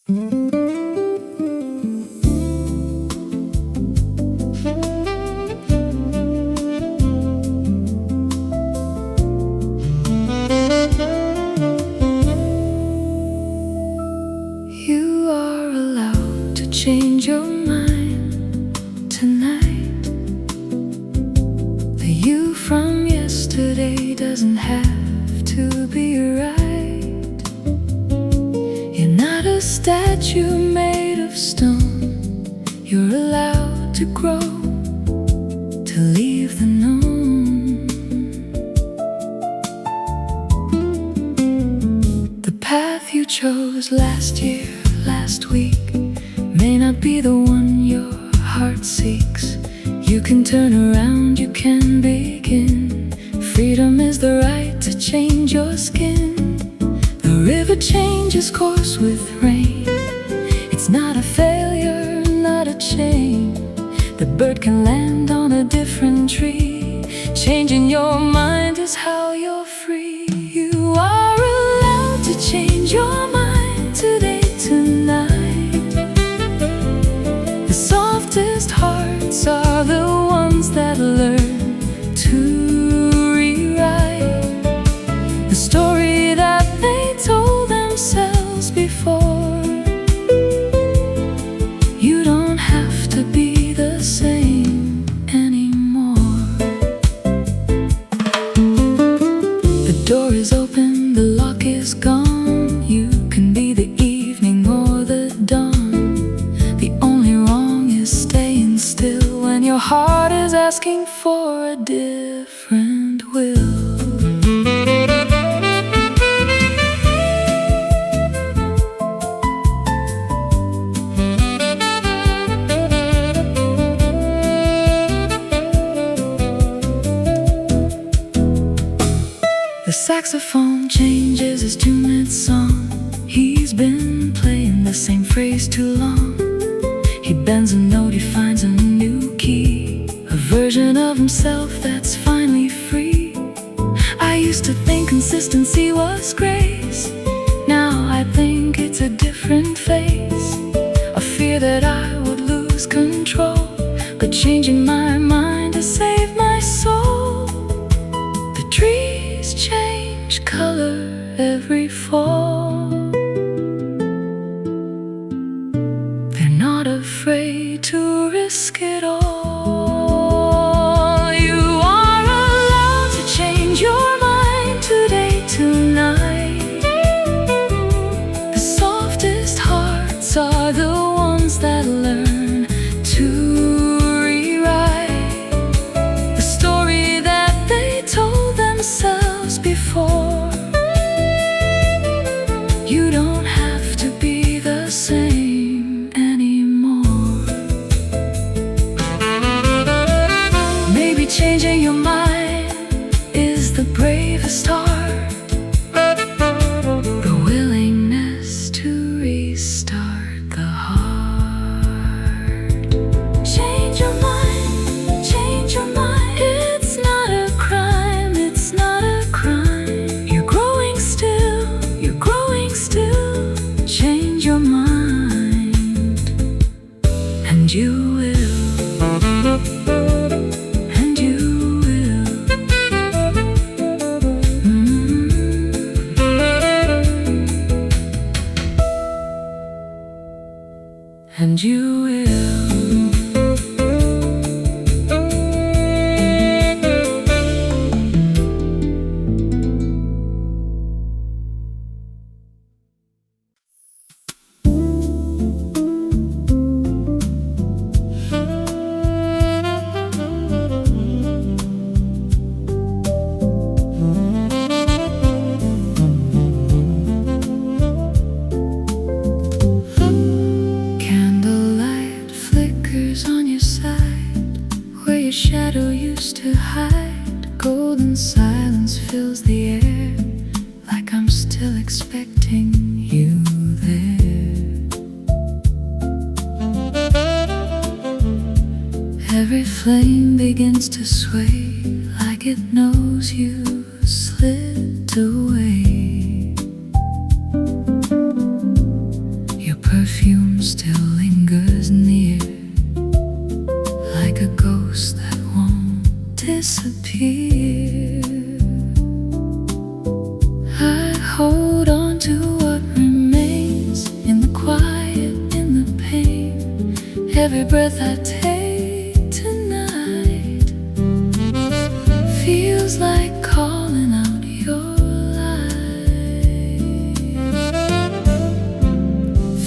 You are allowed to change your mind tonight. The you from yesterday doesn't have to be right. You're not a statue made of stone. You're allowed to grow, to leave the known. The path you chose last year, last week, may not be the one your heart seeks. You can turn around, you can begin. Freedom is the right to change your skin. The river changes course with rain. It's not a failure, not a chain. The bird can land on a different tree. Changing your mind is how you're free. You are allowed to change your mind today, tonight. The softest hearts are the ones that learn to rewrite the story that they told themselves before. You don't have to be the same anymore. The door is open, the lock is gone. You can be the evening or the dawn. The only wrong is staying still when your heart is asking for a different will. The saxophone changes his tune mid-song. He's been playing the same phrase too long. He bends a note, he finds a new key, a version of himself that's finally free. I used to think consistency was grace. Now I think it's a different face. A fear that I would lose control, but changing my mind to save my soul. The trees change color every fall. They're not afraid to risk it all. You are allowed to change your mind today, tonight. The softest hearts are the ones that learn to rewrite the story that they told themselves before. You don't have to be the same anymore. Maybe changing your mind is the bravest heart. The willingness to restart the heart. Change your mind, change your mind. It's not a crime, it's not a crime. You're growing still, you're growing still. Change your mind, and you will, and you will. And you will. Candlelight flickers on your side, where your shadow used to hide. Golden silence fills the air, like I'm still expecting you there. Every flame begins to sway, like it knows you slipped away. Your perfume still lingers near, like a ghost that won't disappear. I hold on to what remains, in the quiet, in the pain, every breath I take tonight feels like calling out your light.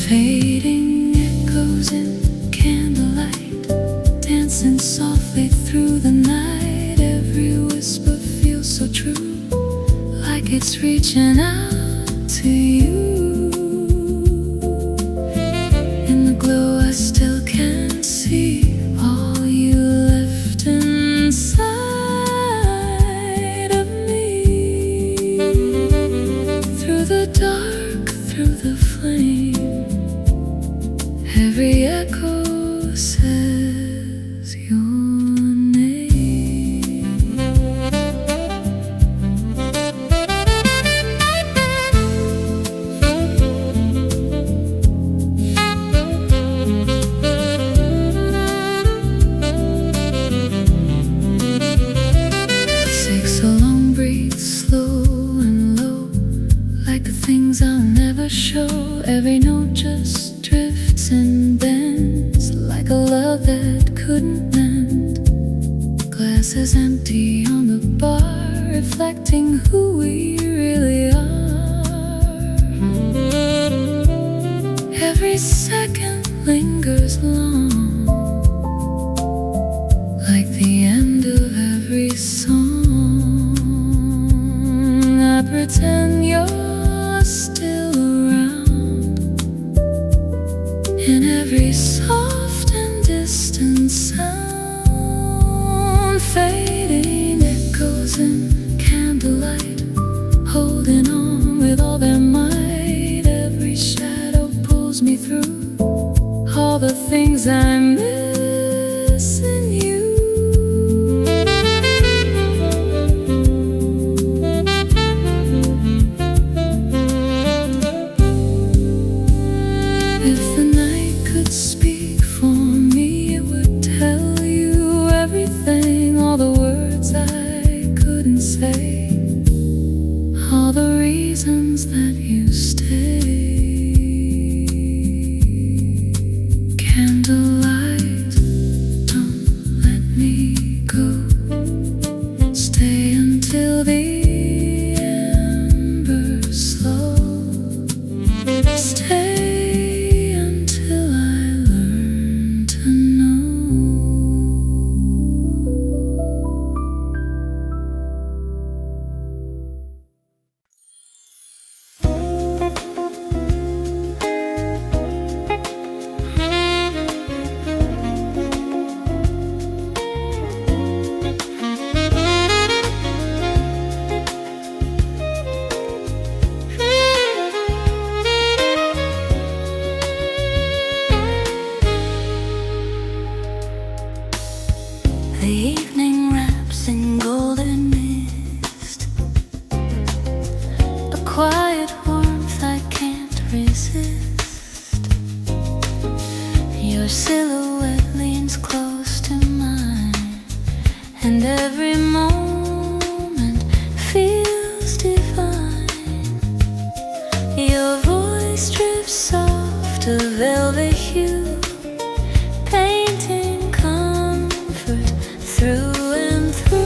Fading echoes in candlelight, dancing softly through the night. Every whisper feels so true, like it's reaching out to you. In the glow I still can see all you left inside of me. Through the dark, through the flame, every echo says your name. 6 a long breath, slow and low, like the things I'll never show. Every note just drifts and bends, like a love that couldn't mend. Glass is empty on the bar, reflecting who we really are. Every second lingers long, like the end of every song. I pretend you're still around, in every soft and distant sound. Fading echoes in candlelight, holding on with all their might. Every shadow pulls me through all the things I miss in you. If the night could speak for me, it would tell you everything, all the words I couldn't say, all the reasons that you stay. Candlelight, don't let me go. Stay until the embers slow. Stay until I learn to know. The evening wraps in golden mist, a quiet warmth I can't resist. Your silhouette leans close to mine, and every moment feels divine. Your voice drips soft, a velvet hue, painting comfort through and through.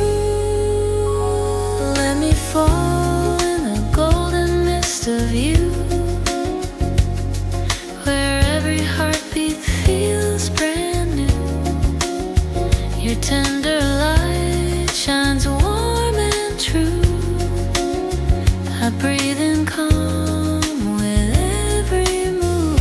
Let me fall in the golden mist of you, where every heartbeat feels brand new. Your tender light shines warm and true. I breathe in calm with every move.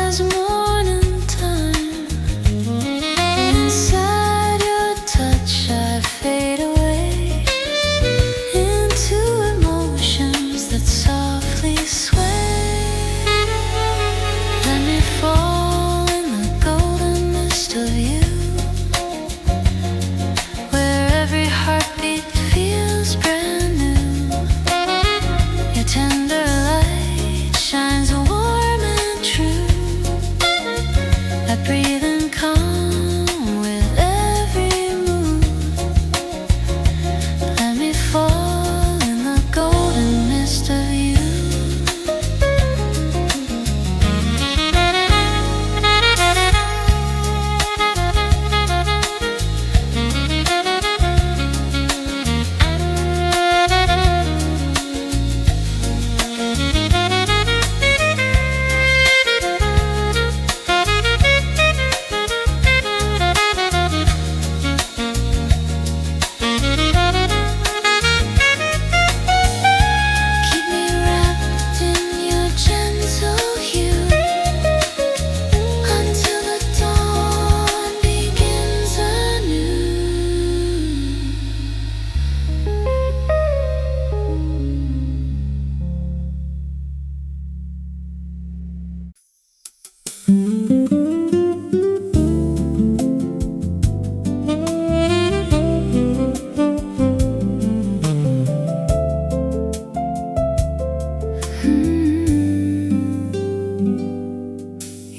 as morning time. Inside your touch I fade away into emotions that softly sway. Let me fall in the golden mist of you, where every heartbeat feels brand new. Your tender light shines warm and true. I breathe in calm with every move. Let me fall in the golden mist of you.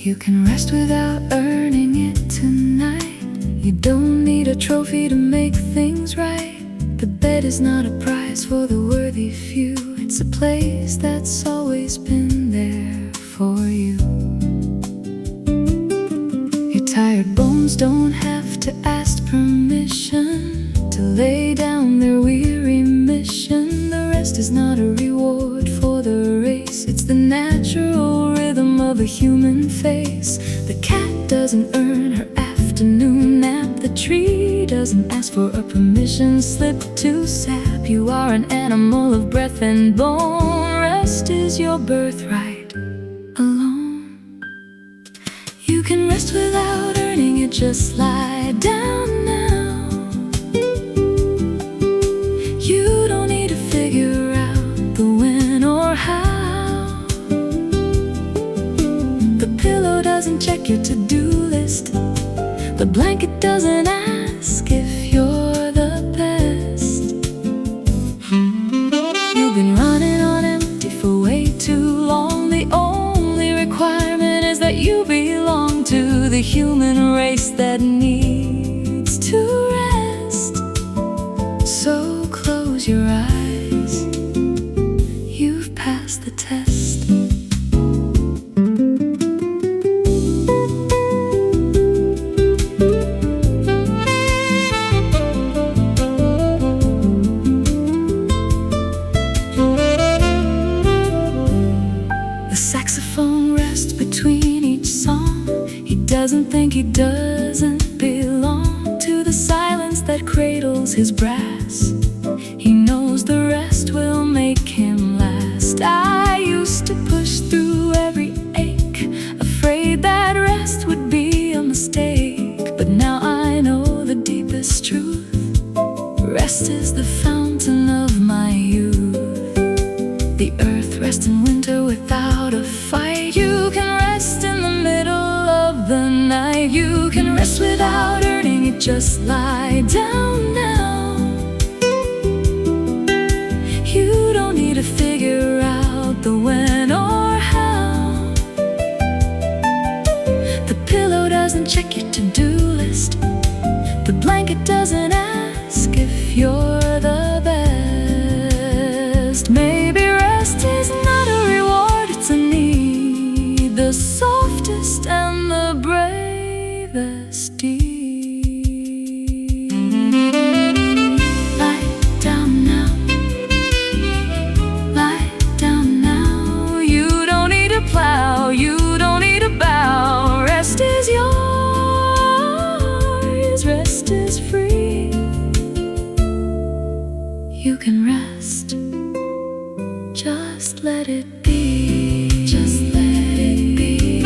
You can rest without earning it tonight. You don't need a trophy to make things right. The bed is not a prize for the worthy few. It's a place that's always been there for you. Your tired bones don't have to ask permission to lay down their weary mission. The rest is not a reward for the race. It's the natural rhythm of a human face. The cat doesn't earn her afternoon nap. The tree doesn't ask for a permission slip to sap. You are an animal of breath and bone. Rest is your birthright alone. You can rest without earning it, just lie down now. You don't need to figure out the when or how. The pillow doesn't check your to-do list. The blanket doesn't ask if you're the best. You've been running on empty for way too long. The only requirement is that you belong to the human race that needs to rest. So close your eyes, you've passed the test. The saxophone rests between each song. He doesn't think he doesn't belong to the silence that cradles his brass. He knows the rest will make him last. I used to push through every ache, afraid that rest would be a mistake. But now I know the deepest truth. Rest is the fountain of my youth. The earth rests in winter without a fight. You can rest in the middle of the night. You can rest without earning it, just lie down now. You don't need to figure out the when or how. The pillow doesn't check your to-do list. The blanket doesn't ask if you're the best. Maybe rest is not a reward, it's a need. The softest and the bravest deed. Lie down now. Lie down now. You don't need to plow, you don't need to bow. Rest is yours, rest is free. You can rest, just let it be. Just let it be.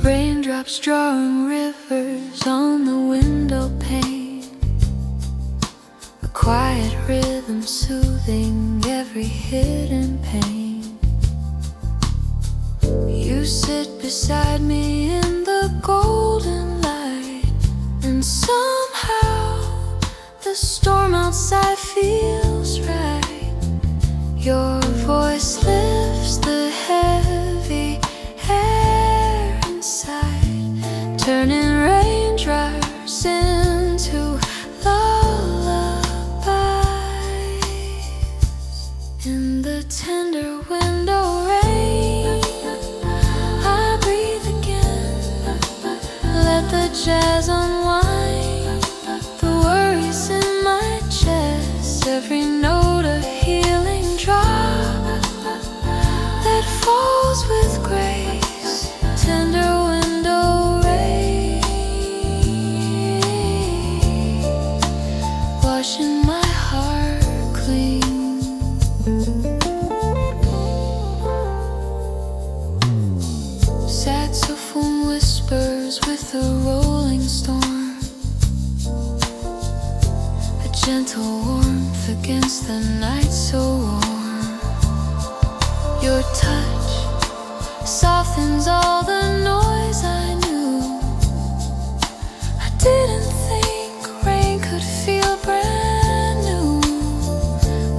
Raindrops drawing rivers on the window pane, a quiet rhythm soothing every hidden pain. You sit beside me in the golden light, and somehow the storm outside feels right. Your voice lifts the heavy air inside, turning raindrops into lullabies. In the tender window rain, I breathe again. Let the jazz unwind the worries in my chest. Every note a healing drop that falls with grace. Tender window rain, washing my heart clean. Saxophone whispers with a rolling storm, a gentle warmth against the night so warm. Your touch softens all the noise I knew. I didn't think rain could feel brand new.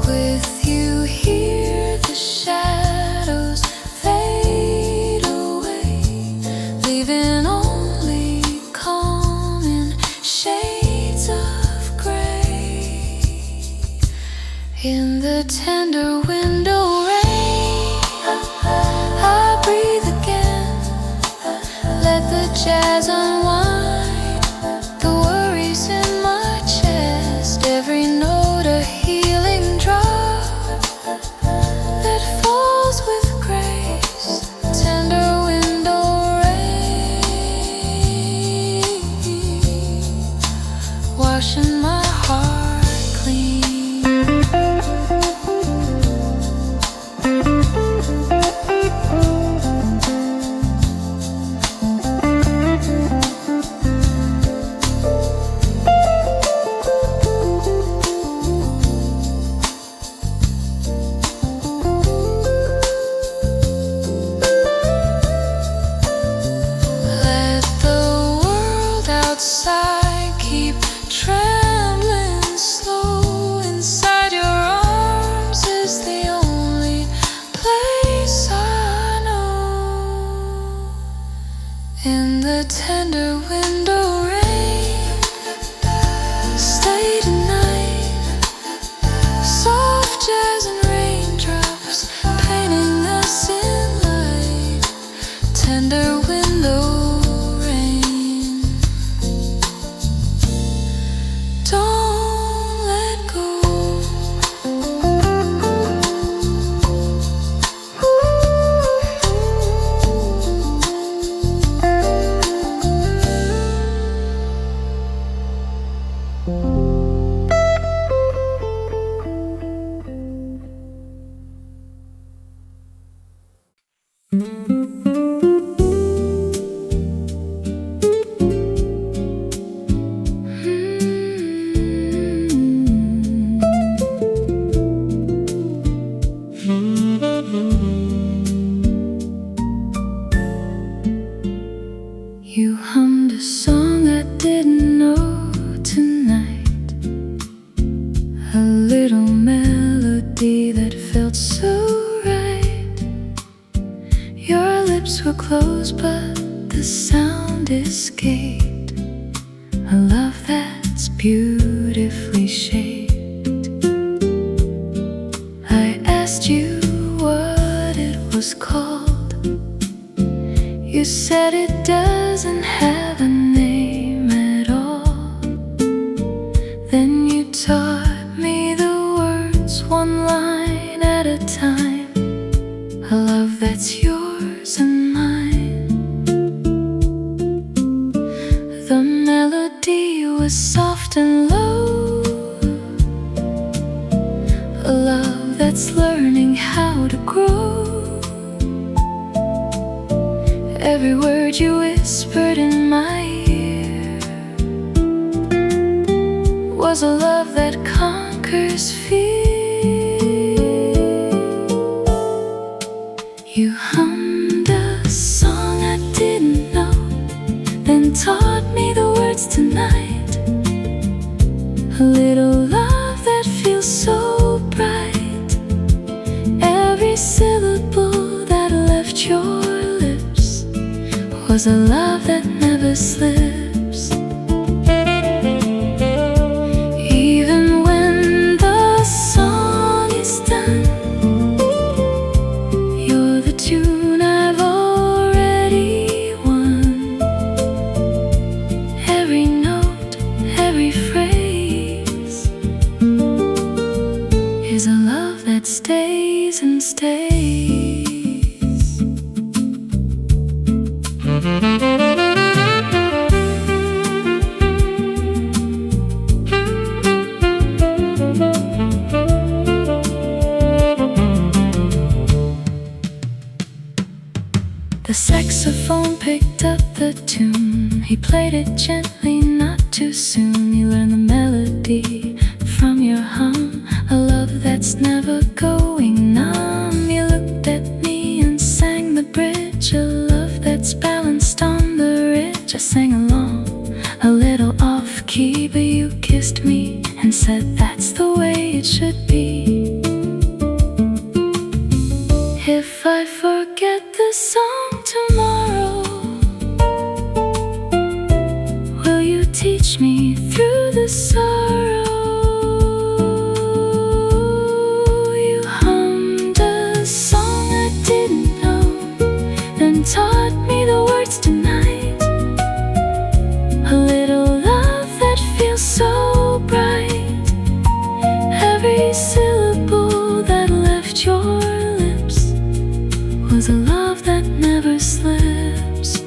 With you here, the shadows fade away, leaving only calm in shades of gray. In the tender window rain, I breathe again. Let the jazz unwind the worries in my chest. Every note a healing drop that falls with grace. Tender window rain, washing my heart clean. Let the world outside keep trembling slow. Inside your arms is the only place I know. In the tender window rain, stay tonight. Soft jazz and raindrops painting us in light. Tender window rain, don't let go. You hummed a song I didn't know tonight, a little melody that felt so right. Your lips were closed but the sound escaped, a love that's beautifully shaped. I asked you what it was called. You said it doesn't have a name at all. Then you taught me the words one line at a time, a love that's yours and mine. words tonight. A little love that feels so bright. Every syllable that left your lips was a love that never slips. Even when the song is done, you're the tune I've already won. Every note, every phrase is a love that stays and stays. The saxophone picked up the tune. He played it gently, not too soon. You learned the melody from your hum, a love that's never going numb. You looked at me and sang the bridge, a love that's balanced on the ridge. I sang along, a little off key, but you kissed me and said that's the way it should be. If I forget the song tomorrow, will you teach me through the sorrow? You hummed a song I didn't know, then taught me the words tonight. A little love that feels so bright. Every syllable that left your lips was a love that never slips.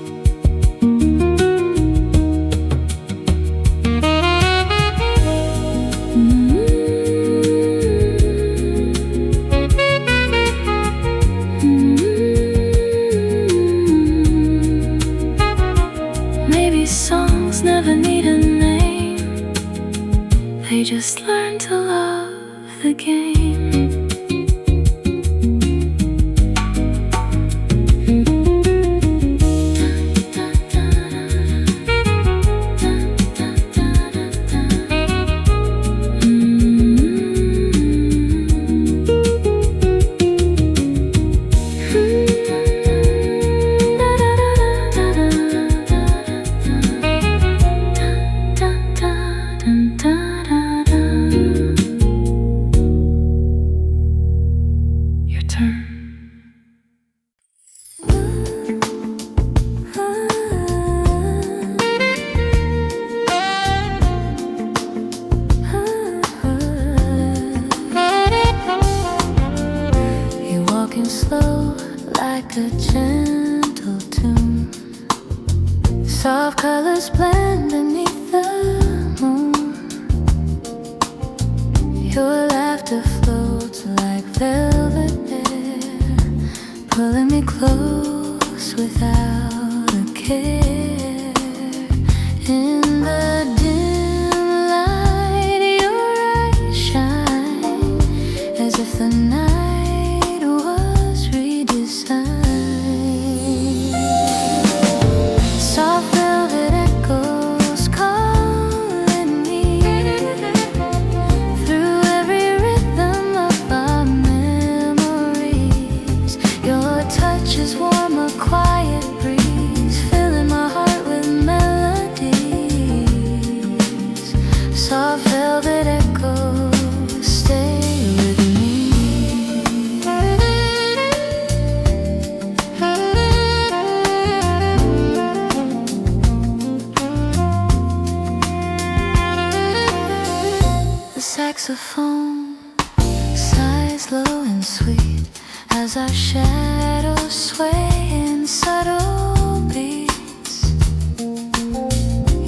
Maybe songs never need a name, they just learn to love the game. Slow like a gentle tune, soft colors blend beneath the moon. Your laughter floats like velvet air, pulling me close without a care. In the dim light, your eyes shine as if the night soft velvet echoes calling me through every rhythm of our memories. Your touch is warm, a quiet breeze, filling my heart with melodies. Soft velvet echoes stay with me. Saxophone sighs low and sweet as our shadows sway in subtle beats.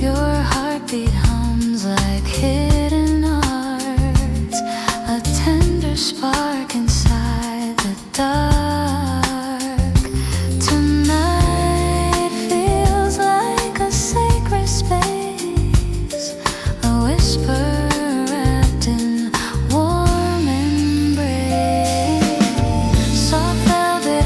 Your heartbeat hums like hidden arts, a tender spark inside the dark. Tonight feels like a sacred space, a whisper warm embrace. Soft velvet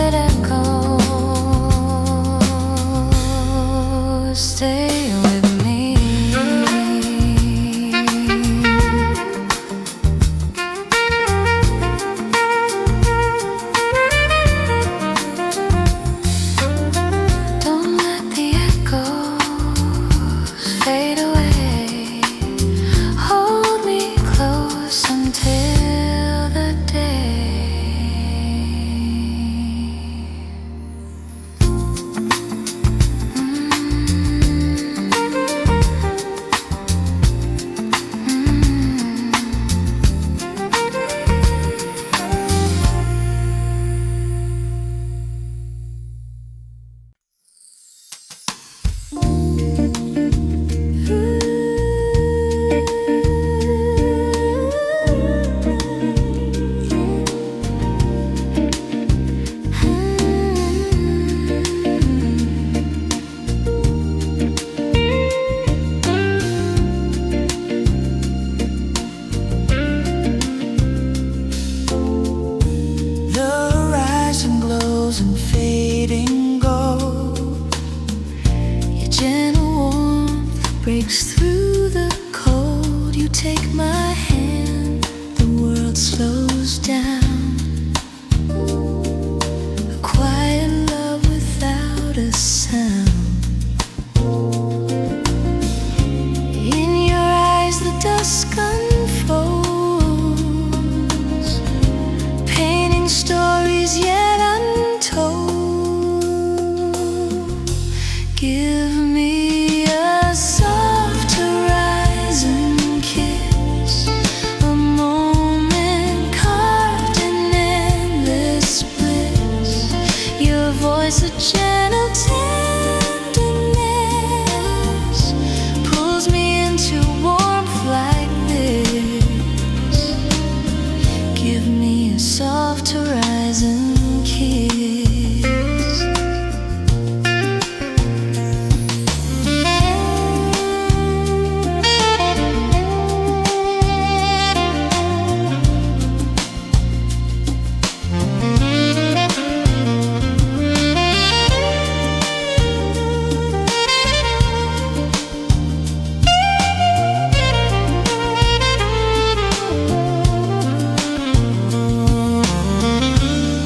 it echoes. Stay with me. Don't let the echoes fade away. Hold me close until the day. And fading gold, your gentle warmth breaks through the cold. You take my hand, the world slows down. A quiet love without a sound. In your eyes the dusk unfolds, painting stories yet untold. Give me a soft horizon kiss, a moment carved in endless bliss. Your voice a gentle tenderness pulls me into warmth like this. Give me a soft horizon kiss.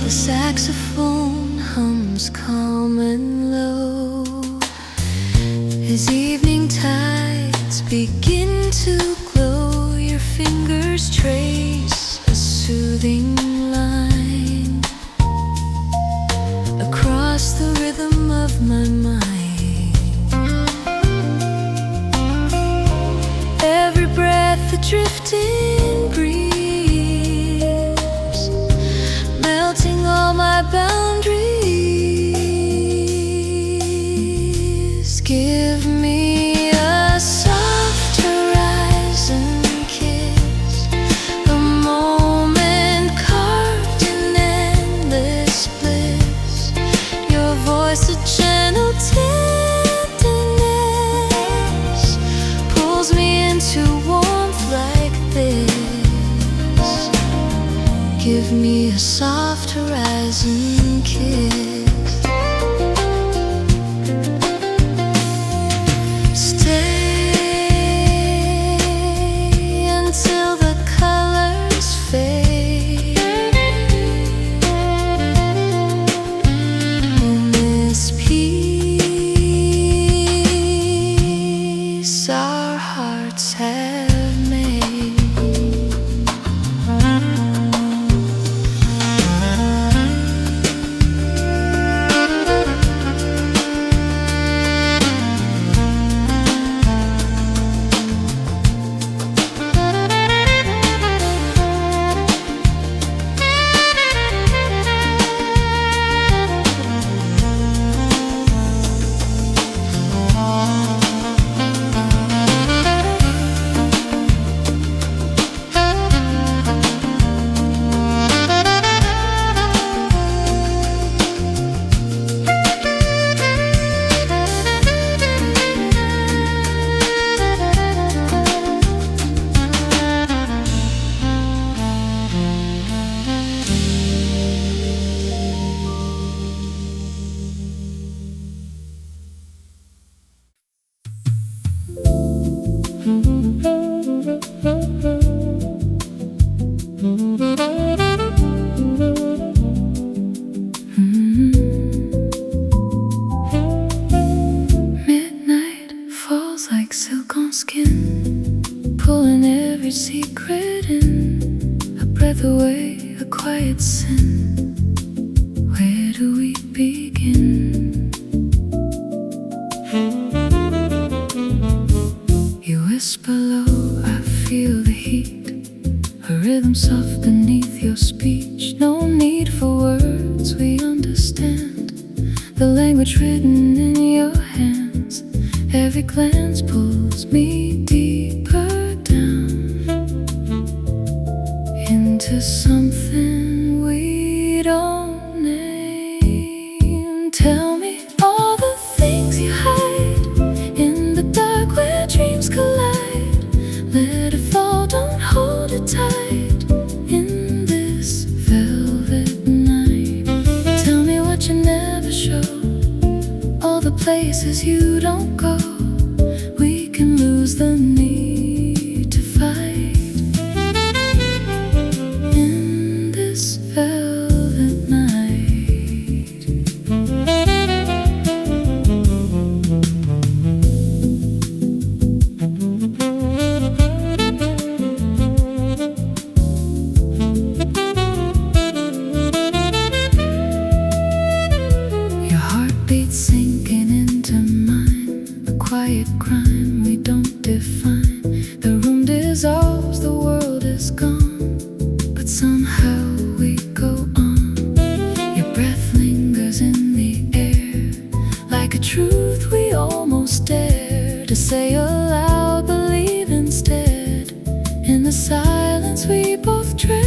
The saxophone hums calm and low as evening tides begin to glow. Your fingers trace a soothing line across the rhythm of my mind. Every breath a drifting breeze, melting all my boundaries. Give me a soft horizon kiss, a moment carved in endless bliss. Your voice a gentle tenderness pulls me into warmth like this. Give me a soft horizon kiss. Stay until the colors fade in this begin. You whisper low, I feel the heat, a rhythm soft beneath your speech. No need for words, we understand the language written in your hands. Every glance pulls me deeper down into something we don't name. Tell me all the things you hide in the dark where dreams collide. Let it fall, don't hold it tight in this velvet night. Tell me what you never show, all the places you don't go. We can lose the need to fight in this velvet night. Your heartbeat sinking into mine, a quiet crime we don't define. The room dissolves, the world is gone, but somehow we go on. Your breath lingers in the air, like a truth we almost dare to say aloud, believe instead. In the silence we both tread.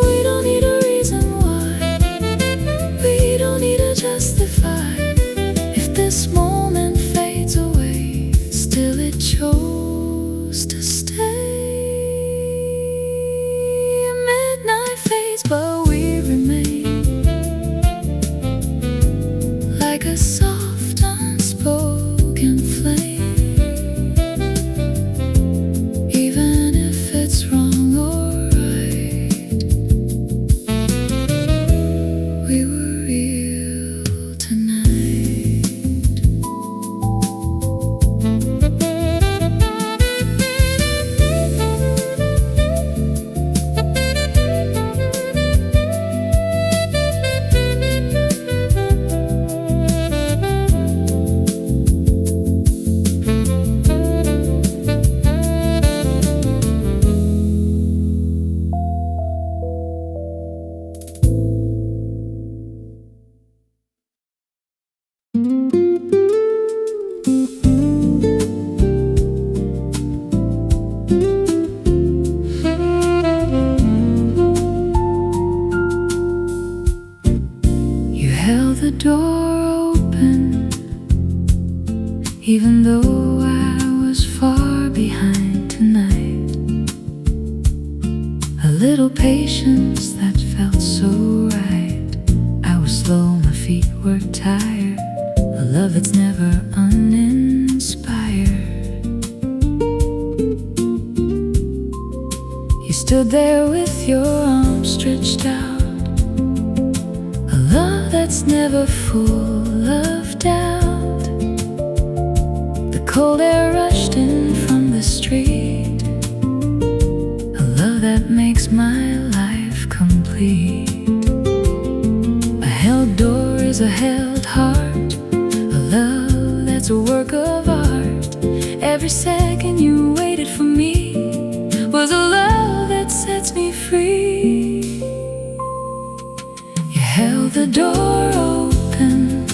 We don't need a reason why, we don't need to justify. If this moment fades away, still it chose to stay. Midnight fades, but we remain, like a soft unspoken flame. Even if it's wrong or right, we were real tonight. You held the door open, even though I was far behind tonight. A little patience that felt so right. I was slow, my feet were tired. A love that's never uninspired. You stood there with your arms stretched out, a love that's never full of doubt. The cold air rushed in from the street, a love that makes my life complete. A held door is a held heart, a love that's a work of art. Every second you waited for me was a love that sets me free. You held the door open,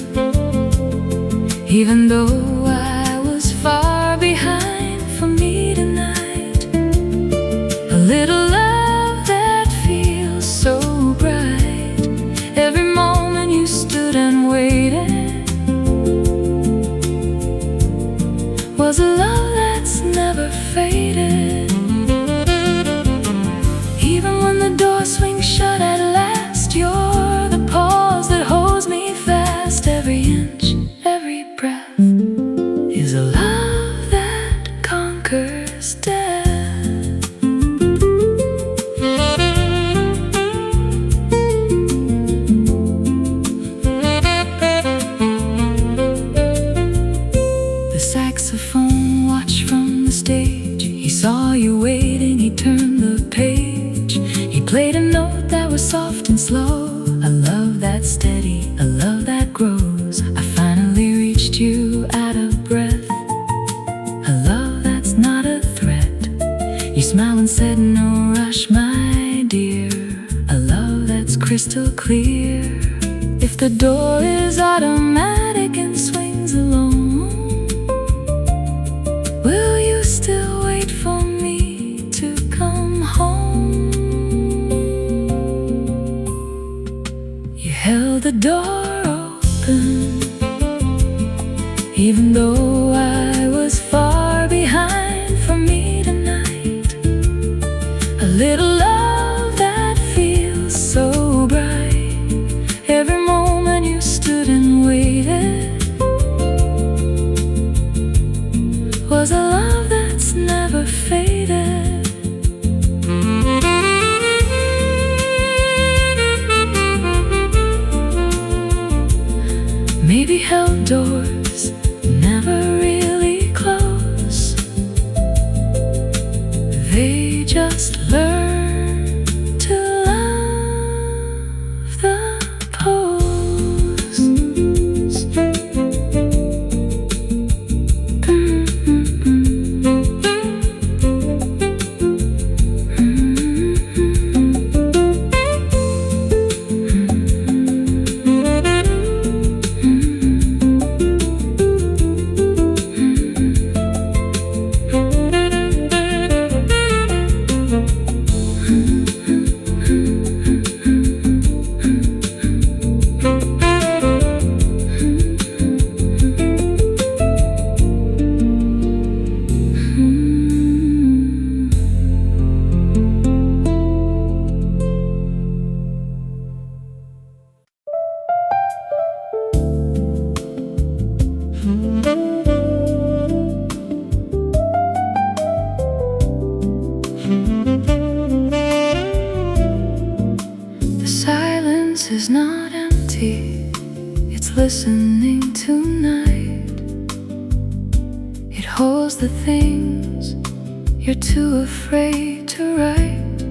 even though I was far behind. For me tonight, a little love that feels so bright. Every moment you stood and waited was a love that's never faded. Even when the door swings shut at last, you're the pause that holds me fast. Every inch, every breath is a love that conquers death. clear. If the door is automatic and swings alone, will you still wait for me to come home? You held the door open, even though I was far behind. For me tonight, a little love that feels so bright. Every moment you stood and waited was a love that's never faded. Maybe held doors never really close. They just learn to love the pose. The silence is not empty, it's listening tonight. It holds the things you're too afraid to write.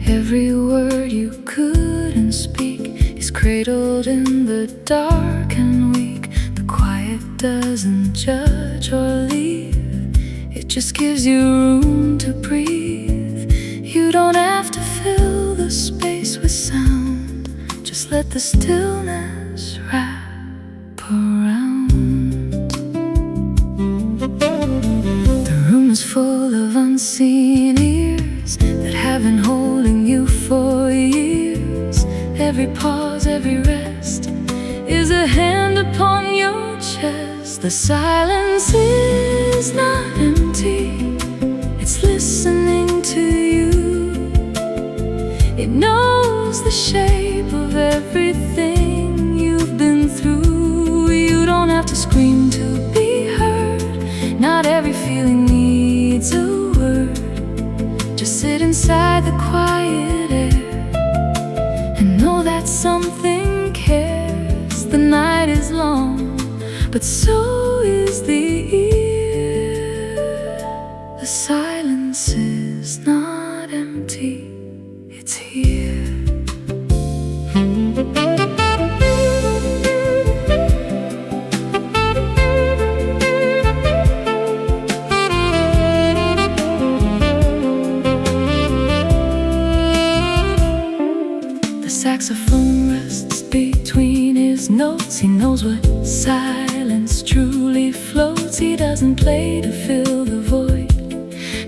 Every word you couldn't speak is cradled in the dark and weak. The quiet doesn't judge or leave, it just gives you room to breathe. You don't have to fill the space with sound, just let the stillness wrap around. The room is full of unseen ears that have been holding you for years. Every pause, every rest is a hand upon your chest. The silence is not empty, it's listening to you. It knows the shape of everything you've been through. You don't have to scream to be heard, not every feeling needs a word. Just sit inside the quiet air and know that something cares. The night is long, but so is the ear. The silence is not empty, it's here. The saxophone rests between his notes. He knows what silence truly floats. He doesn't play to fill the void,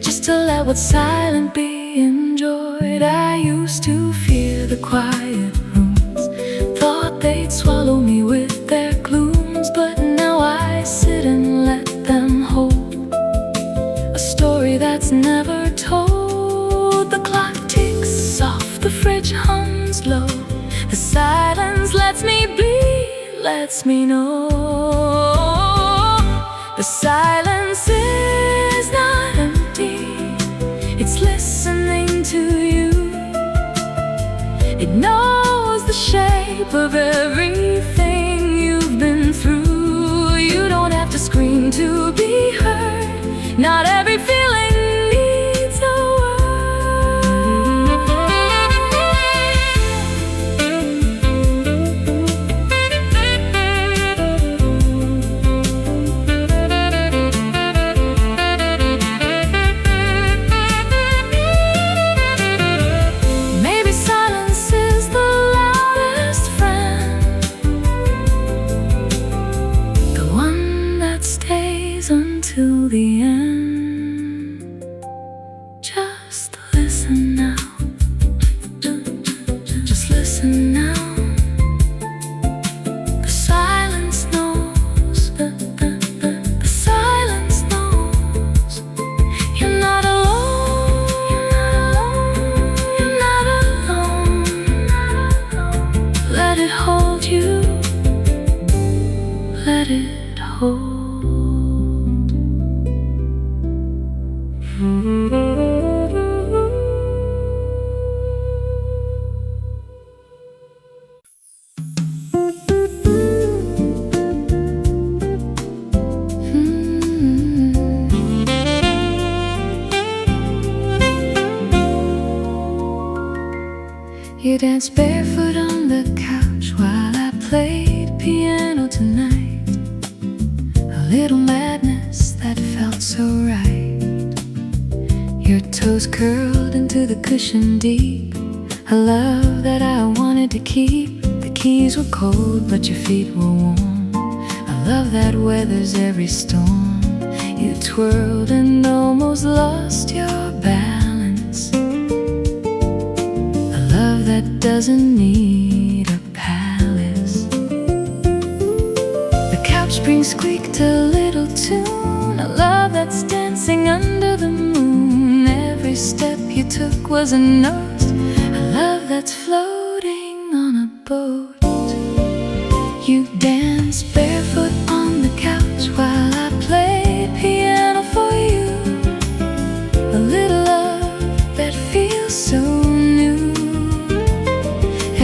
just to let what's silent be enjoyed. I used to fear the quiet rooms, thought they'd swallow me with their glooms. But now I sit and let them hold a story that's never told. The clock ticks off, the fridge hums low. The silence lets me be, lets me know. The silence is not empty, it's listening to you. It knows the shape of everything you've been through. You don't have to scream to be heard, not every feeling needs a Maybe silence is the it hold. You danced barefoot on the couch while I played piano tonight. A little madness that felt so right. Your toes curled into the cushion deep. A love that I wanted to keep. The keys were cold but your feet were warm. A love that weathers every storm. You twirled and almost lost your balance. That doesn't need a palace. The couch springs squeaked a little tune. A love that's dancing under the moon. Every step you took was a note. A love that's floating on a boat. You danced barefoot on the couch while I played piano for you. A little love that feels so new.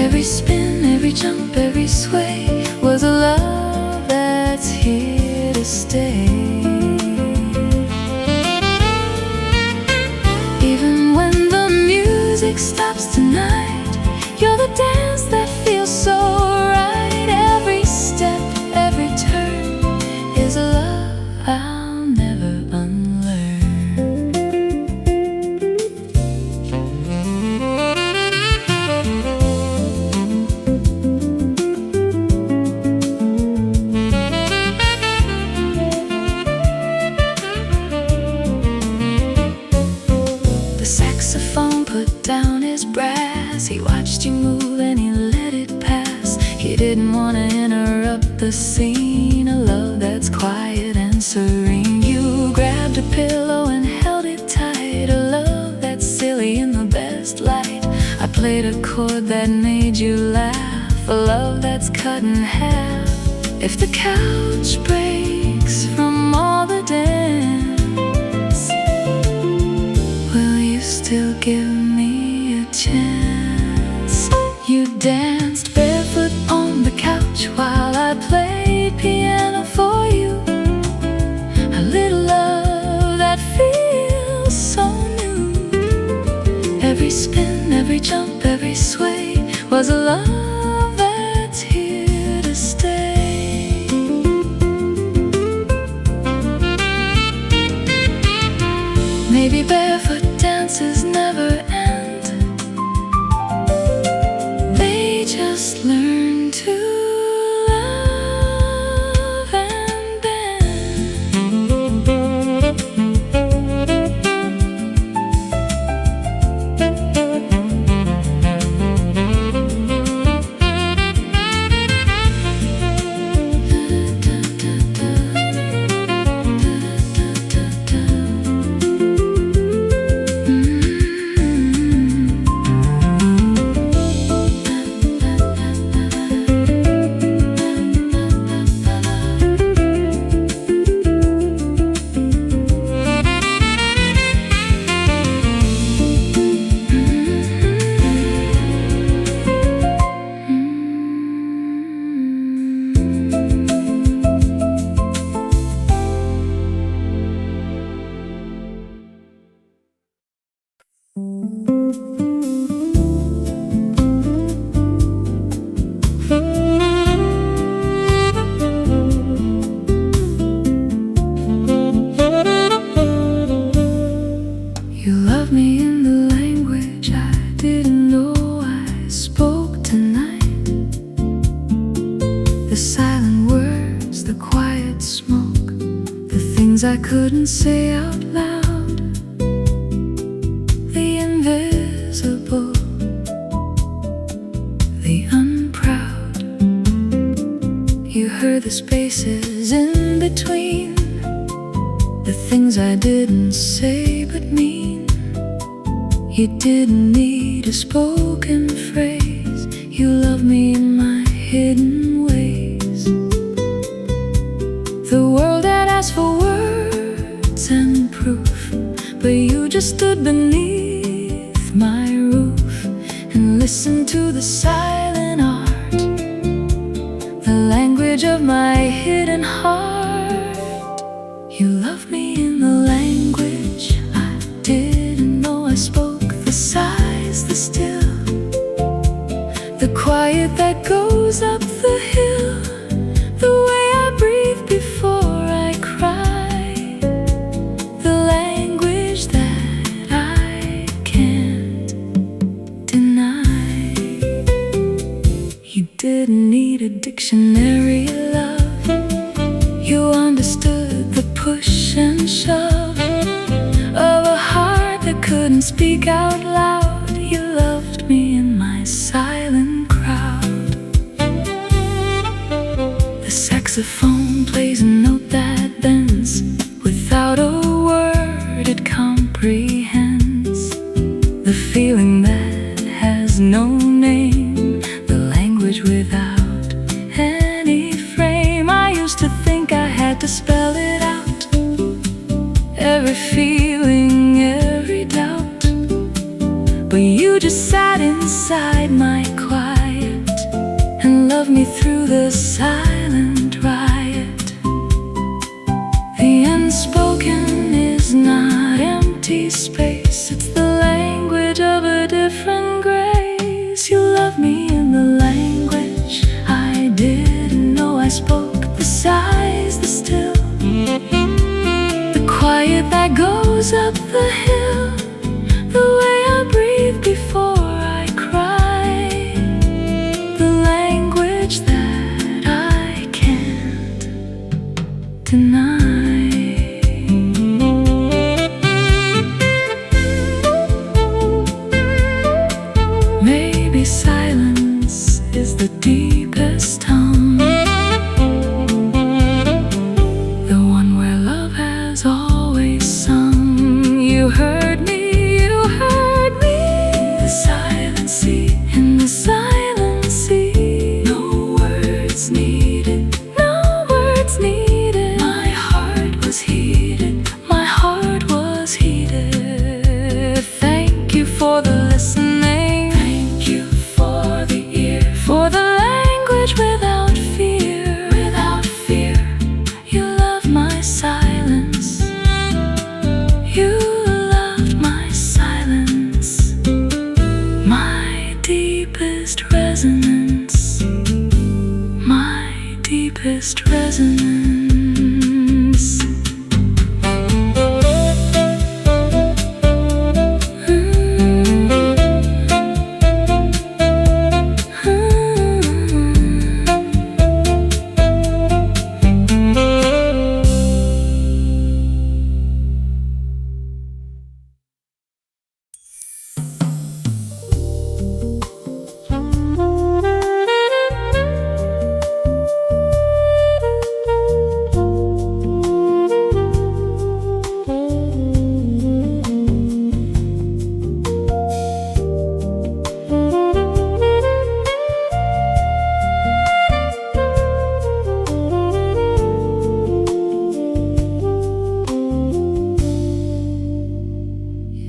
Every spin, every jump, every sway was a love that's here to stay. Even when the music stops tonight, you're the dance that feels so right. Every step, every turn is a love I'll never unlearn. Saxophone put down his brass. He watched you move and he let it pass. He didn't want to interrupt the scene. A love that's quiet and serene. You grabbed a pillow and held it tight. A love that's silly in the best light. I played a chord that made you laugh. A love that's cut in half. If the couch breaks from all the dance, still give me a chance. You danced barefoot on the couch while I played piano for you. A little love that feels so new. Every spin, every jump, every sway was a love that's here to stay. Maybe barefoot dances never end. They just learn to love and bend. I couldn't say out loud. The invisible, the unproud. You heard the spaces in between, the things I didn't say but mean. You didn't need a spoken phrase. You love me in my hidden ways. just stood beneath my roof and listened to the silent art, the language of my hidden heart. You love me in the language I didn't know I spoke, the sighs, the still, the quiet that goes up the hill, the way I breathe before I cry, the language that I can't deny. You didn't need a dictionary, love. You understood the push and shove of a heart that couldn't speak out loud. You loved me in my silent crowd. The saxophone plays a note that bends without a word it comprehends, the feeling that has no name, the language without any frame. I used to think I had to spell it out, every feeling, every doubt, but you just sat inside my quiet and loved me through the silent riot. The unspoken is not empty space, it's the language of a different grace. You love me in the language I didn't know I spoke, the sighs, the still, the quiet that goes up the hill, the way I breathe before I cry, the language that I can't deny. Maybe silence is the deepest tongue, the one where love has always sung. You heard me, you heard me. The silent sea, in the silent sea, no words needed, no words needed. My heart was heated, my heart was heated. Thank you for the listening, thank you for the ear, for the language without fear, without fear. You love my silence, you loved my silence, my deepest resonance, my deepest resonance.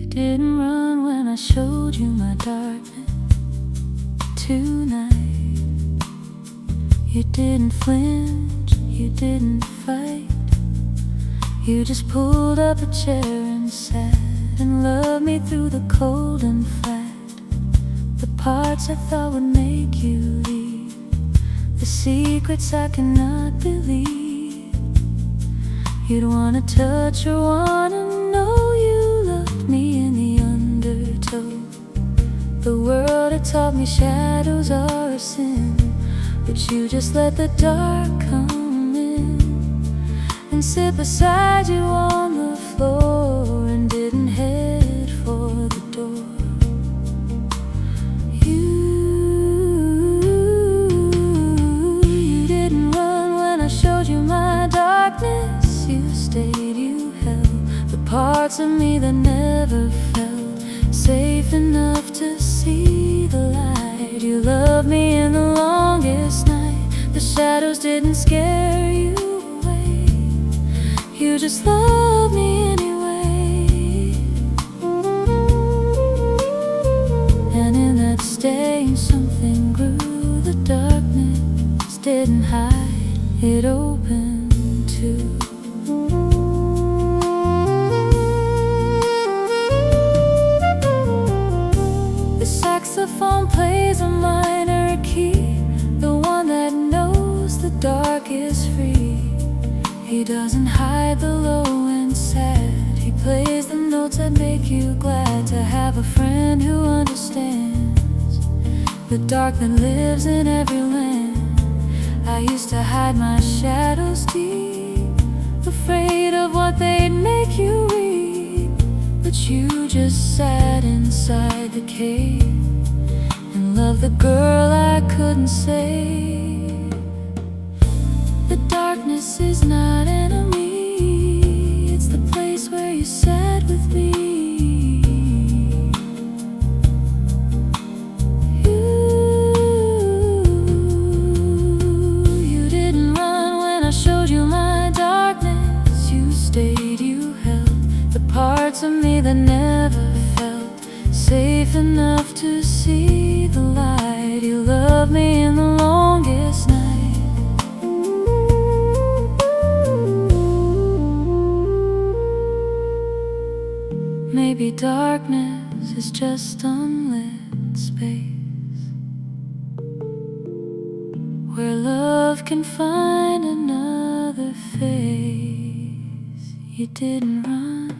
Didn't run when I showed you my darkness tonight. You didn't flinch, you didn't fight. You just pulled up a chair and sat and loved me through the cold and flat, the parts I thought would make you leave, the secrets I cannot believe. You'd wanna touch or wanna know. You loved me in the undertow. The world had taught me shadows are a sin, but you just let the dark come in and sit beside you on the floor and didn't head for the door. You didn't run when I showed you my darkness. You stayed, you held the parts of me that never felt safe enough to see the light. You loved me in the longest night. The shadows didn't scare you away. You just loved me anyway. staying, something grew. The darkness didn't hide, it opened too. The saxophone plays a minor key, the one that knows the dark is free. He doesn't hide the low and sad, he plays the notes that make you glad to have a friend who understands the dark that lives in every land. I used to hide my shadows deep, afraid of what they'd make you read. But you just sat inside the cave and loved the girl I couldn't save. The darkness is not enemy, it's the place where you sat with me. You didn't run when I showed you my darkness. You stayed, you held the parts of me that never felt safe enough to see the light. You loved me in the longest night. Maybe darkness is just unlit space where love can find another face. You didn't run,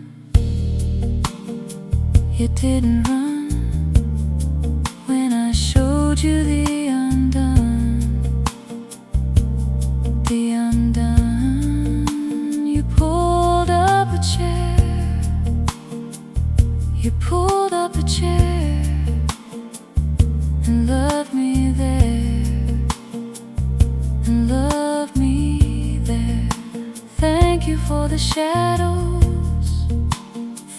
you didn't run when I showed you the undone, the undone. You pulled up a chair, you pulled up a chair and loved me there, and loved me there. Thank you for the shadows,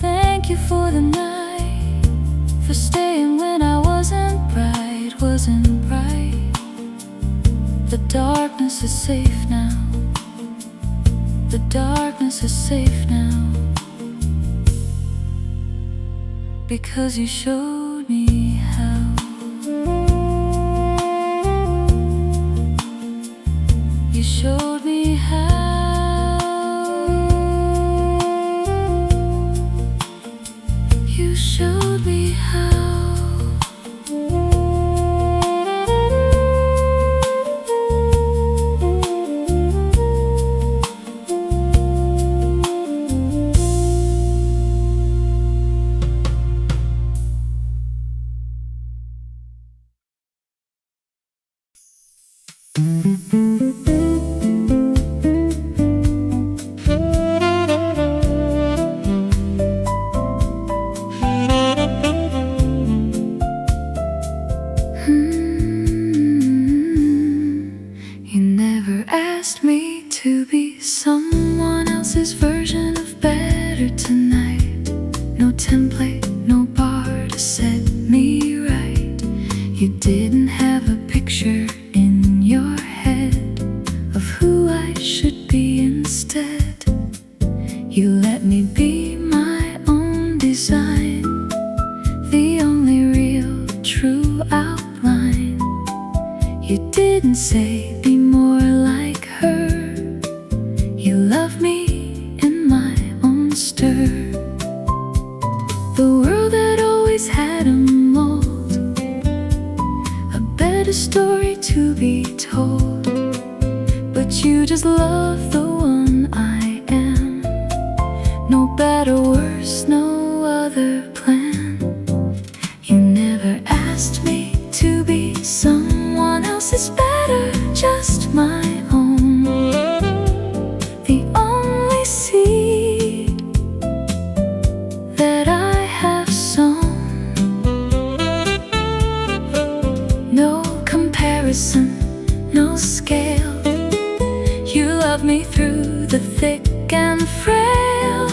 thank you for the night, for staying when I wasn't bright, wasn't bright. The darkness is safe now, the darkness is safe now, because you showed me how. You showed me how. You showed me how. You never asked me to be someone else's version of better tonight. No template, no bar to set me right. You didn't have a picture in your head of who I should be instead. You let me be my own design, the only real true outline. You didn't say be more like her, you loved me in my own stir. The world that always had a mold, a better story to be told. But you just love the one I am, no better, worse, no other plan. You never asked me to be someone else's better, just my own. The only seed that I have sown. No comparison, no scale. You love me through the thick and frail.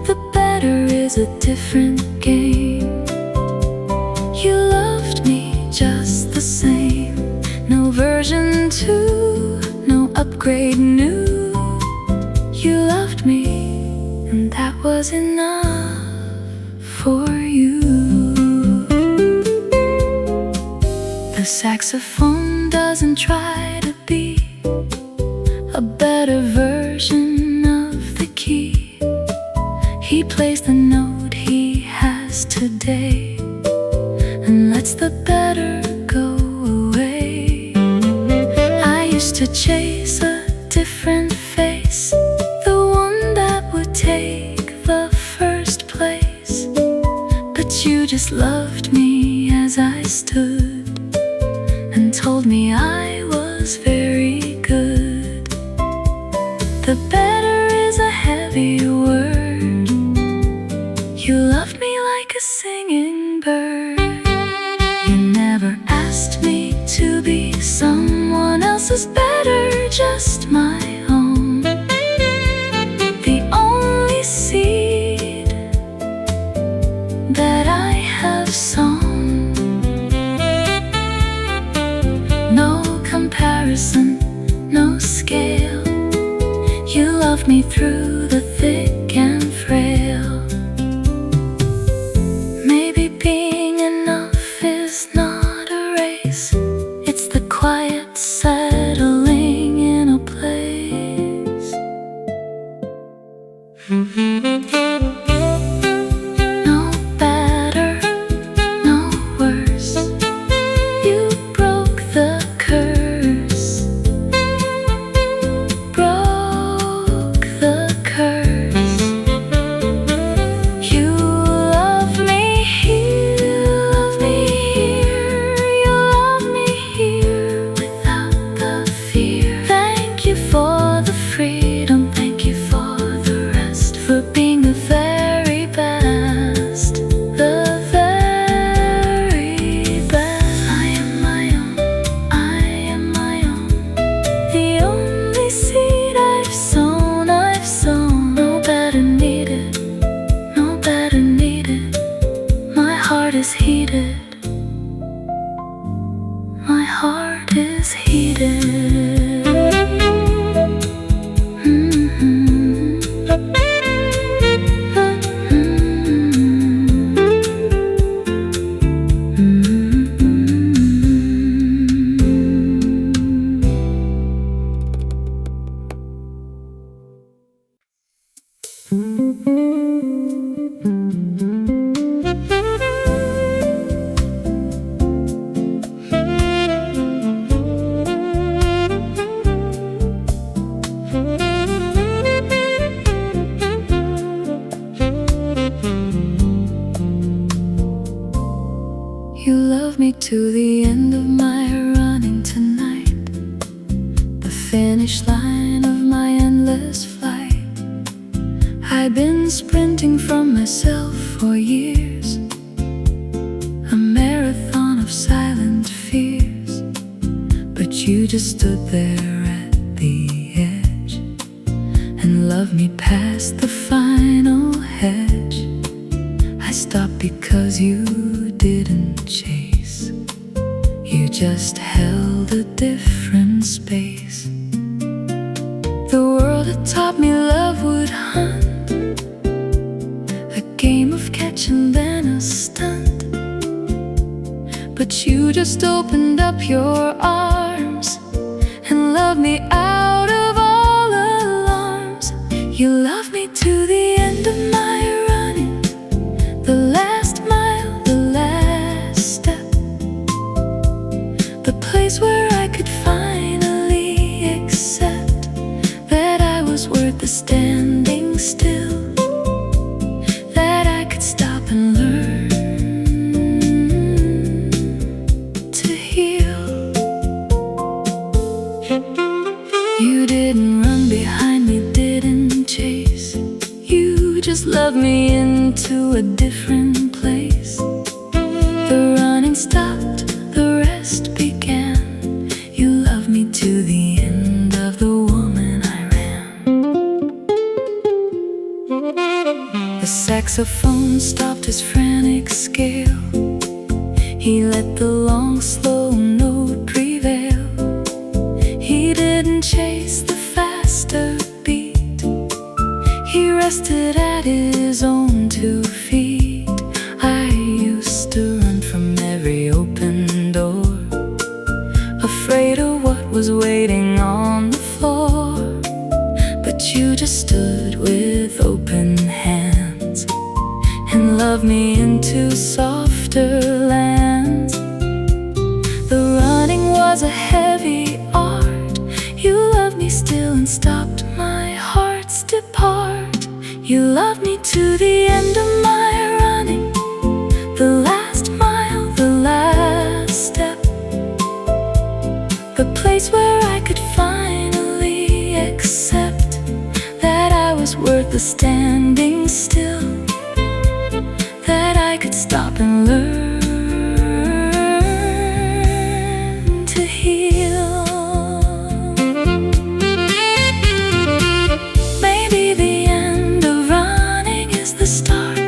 The better is a different game. You loved me just the same. No version 2, no upgrade new. You loved me, and that was enough for you. saxophone doesn't try to be a better version of the key. He plays the note he has today and lets the better go away. I used to chase a different face, the one that would take the first place. But you just loved me as I stood and told me I was very good. The better is a heavy word. You loved me like a singing bird. You never asked me to be someone else's better, just my own. The only seed that I have sown. No comparison, no scale. You love me through the thick and frail. Maybe being enough is not a race. It's the quiet settling in a place. No better, no worse. You broke the curse. Broke the curse. You love me here, love me here. You love me here without the fear. Thank you for the freedom, thank you for the rest, for being the very best, the very best. I am my own, I am my own. The only seed I've sown, I've sown. No better needed, no better needed. My heart is heated, my heart is heated. You love me to the end of my running tonight, the finish line of my endless flight. I've been sprinting from myself for years, a marathon of silent fears. But you just stood there at the edge and loved me past the final hedge. I stopped because you didn't chase, you just held a different space. The world had taught me love would hunt, a game of catch and then a stunt. But you just opened up your arms and loved me out of all alarms. You loved me to the end of my running, the last mile, the last step, the place where I could finally accept that I was worth the standing still, that I could stop and learn to heal. You didn't run behind me, didn't chase, you just loved me into a different place. The running stopped, the rest began. You loved me to the end of the woman I ran. The saxophone stopped his frantic scale. He let the long, slow note prevail. He didn't chase the faster beat, he rested at his own 2 feet. I used to run from every open door, was waiting on the floor, but you just stood with open hands and loved me into softer lands. The running was a heavy art. You loved me still and stopped my heart's depart. You loved me to the end of my running, the last mile, the last step, the place where I could finally accept that I was worth the standing still, that I could stop and learn to heal. Maybe the end of running is the start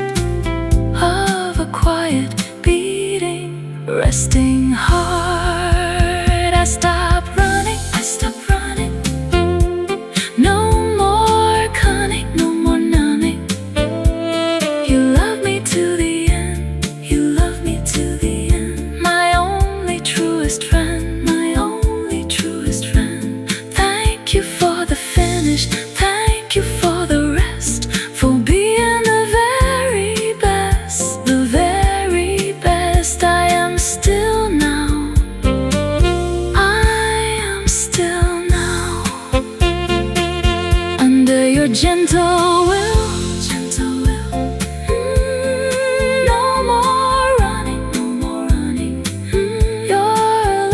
of a quiet beating, resting heart. I stopped running, I stopped running. No more cunning, no more numbing. You love me to the end, you love me to the end. My only truest friend, my only truest friend. Thank you for the finish, thank you for the rest, for being the very best, the very best. I am still now, I am still now, under your gentle will, gentle will. No more running, no more running. Your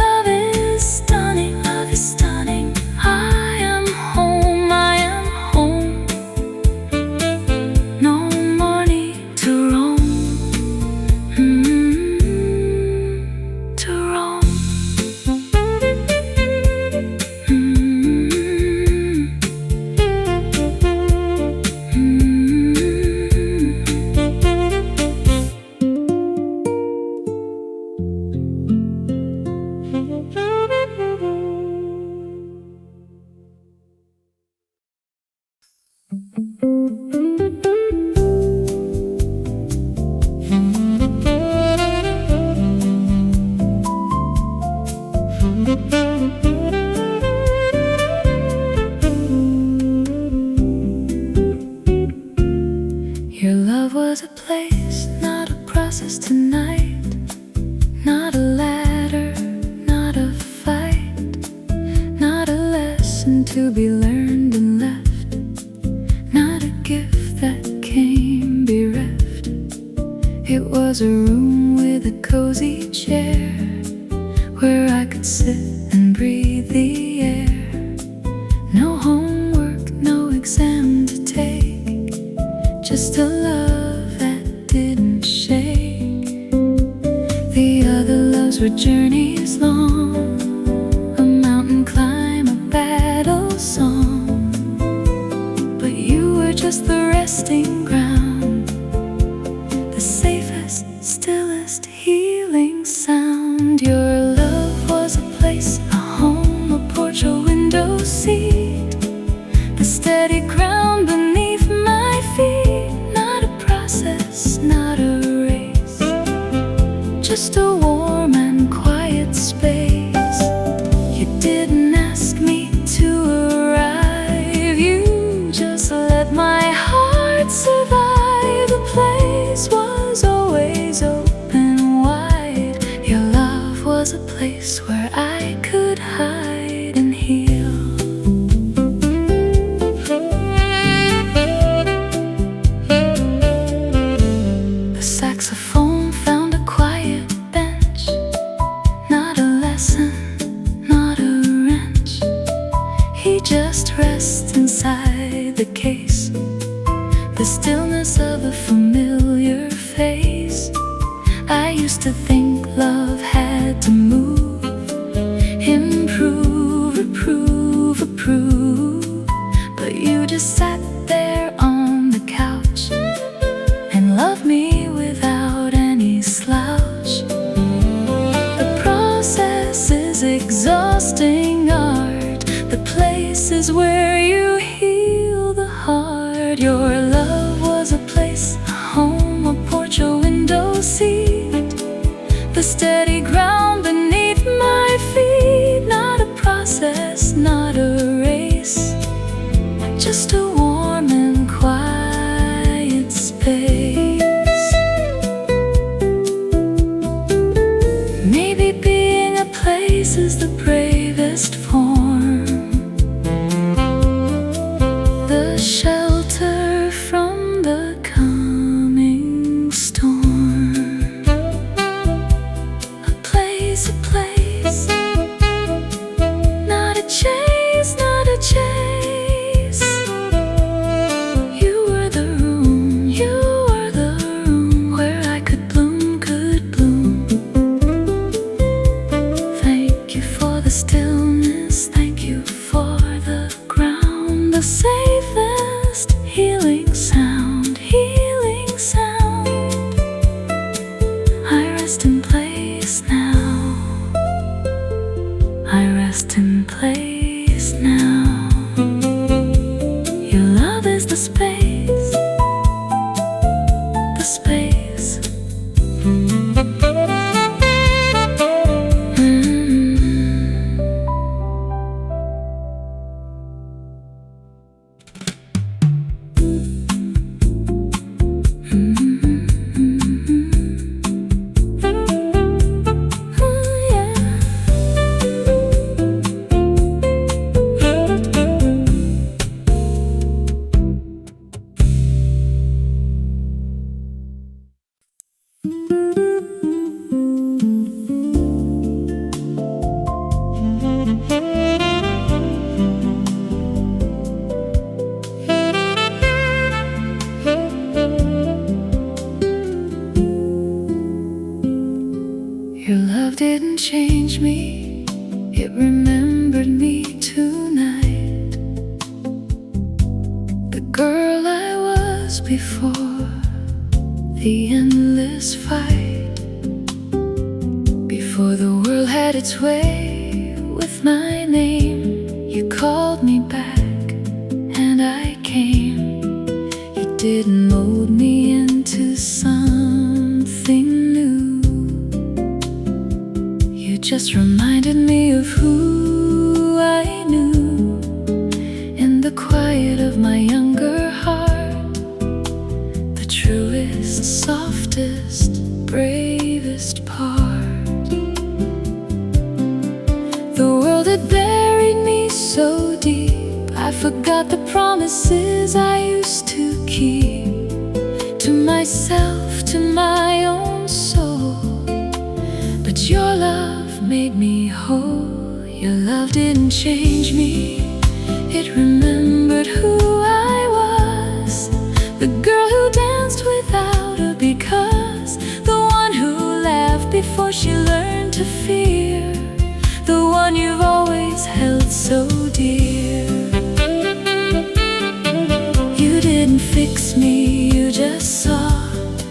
love is stunning, love is stunning. I am home, I am home. No more need to roam, to roam. Your love was a place, not a process tonight, not a ladder, not a fight, not a lesson to be learned and left, not a gift that came bereft. It was a room with a cozy chair where I could sit and breathe the air. No homework, no exam to take, just a love that didn't shake. The other loves were journeys long, a mountain climb, a battle song, but you were just the resting ground, the safest, stillest, healing sound. Your love was a place, a home, a porch, a window seat, the steady ground beneath my feet. Not a process, not a race, just a warm and quiet space. You didn't ask me to arrive, you just let my heart survive. The place was always open wide. Your love was a place where I could hide and heal. The saxophone found a quiet bench, not a lesson, not a wrench. He just rests inside the case, the stillness of a familiar face. I used to think love had to move, improve, approve, approve, but you just sat there on the couch and loved me without any slouch. The process is exhausting art, the place is where you heal the heart. Your love was a place, a home, a porch, a window seat, the steady ground beneath my feet. Not a process, not a race, just a warm and quiet space. Maybe being a place is the bravest form, the shelter from the coming storm. A place, not a chase, not a chase. You were the room where I could bloom, Thank you for the stillness, thank you for the ground, the safest healing sound, I rest in place now, I rest in place now. Your love is the space, the space. Your love didn't change me, it remembered me tonight. The girl I was before the endless fight, before the world had its way with my name. You called me back and I came. You didn't mold me into something new, you just reminded me of who I knew in the quiet of my younger heart. The truest, softest, bravest part. The world had buried me so deep, I forgot the promises I used to keep to myself, to my own soul. But your love made me whole. Your love didn't change me, it remembered who I was. The girl who danced without a because, the one who laughed before she learned to fear, the one you've always held so dear. You didn't fix me, you just saw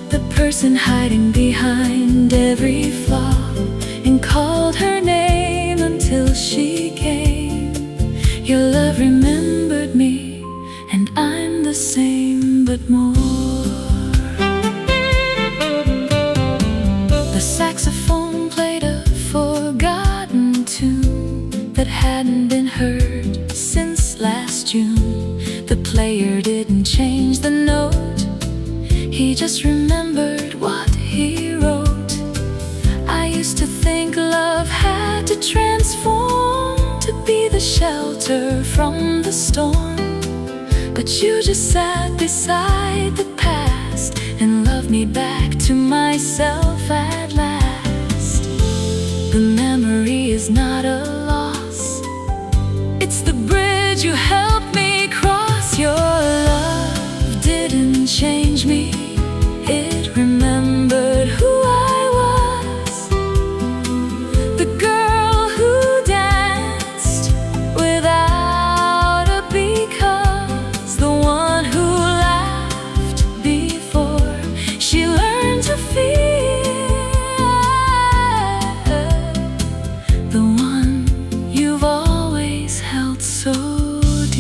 the person hiding behind every flaw, and called her name until she came. Your love remembered me, and I'm the same but more. The saxophone played a forgotten tune that hadn't been heard since last June. The player didn't change the note, he just remembered what he wrote. I used to think love had to transform to be the shelter from the storm, but you just sat beside the past and loved me back to myself at last. The memory is not a loss, it's the bridge you helped me cross. Your love didn't change me, it remembered who I was. The girl who danced without a because, the one who laughed before she learned to fear, the one you've always held so dear.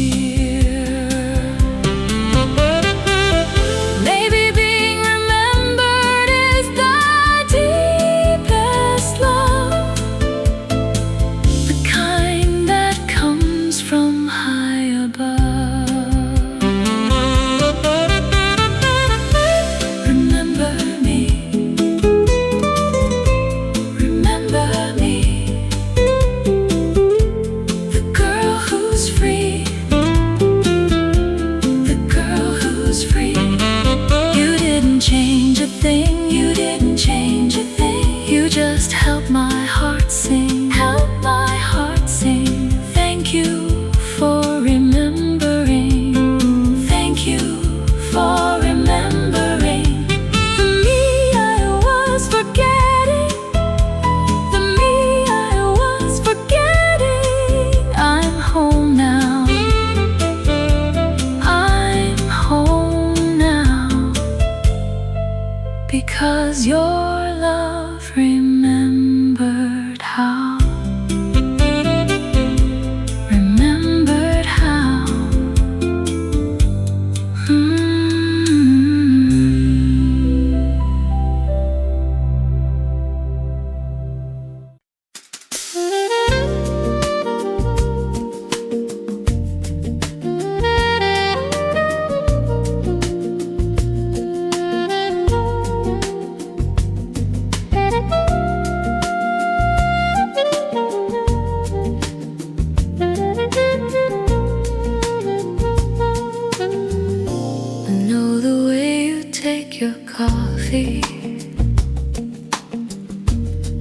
feet.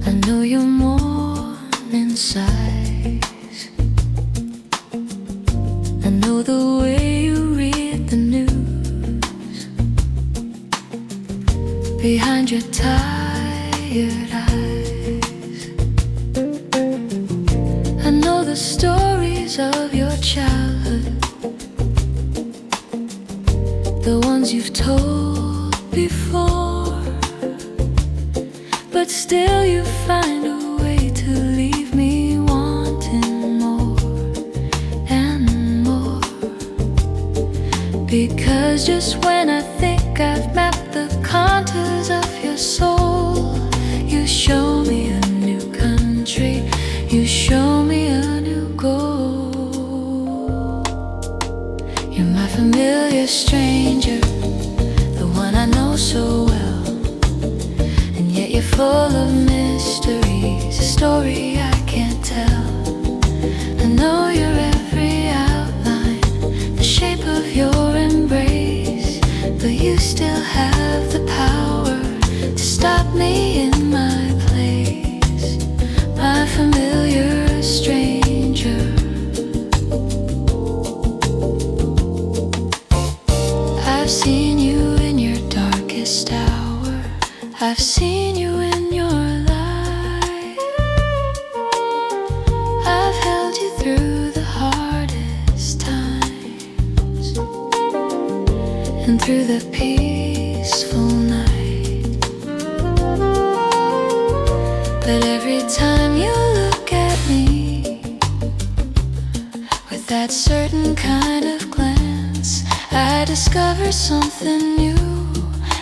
I know you're morning sighs. I know the way you read the news behind your tired eyes. I know the stories of your childhood, the ones you've told before, but still you find a way to leave me wanting more and more. Because just when I think I've mapped the contours of your soul, you show me a new country, you show me a new goal. You're my familiar stranger, the one I know so well, and yet you're full of mysteries, a story I can't tell. I know your every outline, the shape of your embrace, but you still have the power to stop me in my place, my familiar stranger. I've seen you in your darkest hour, I've seen you in your light, I've held you through the hardest times and through the peaceful night. But every time you look at me with that certain kind of glance, I discover something new,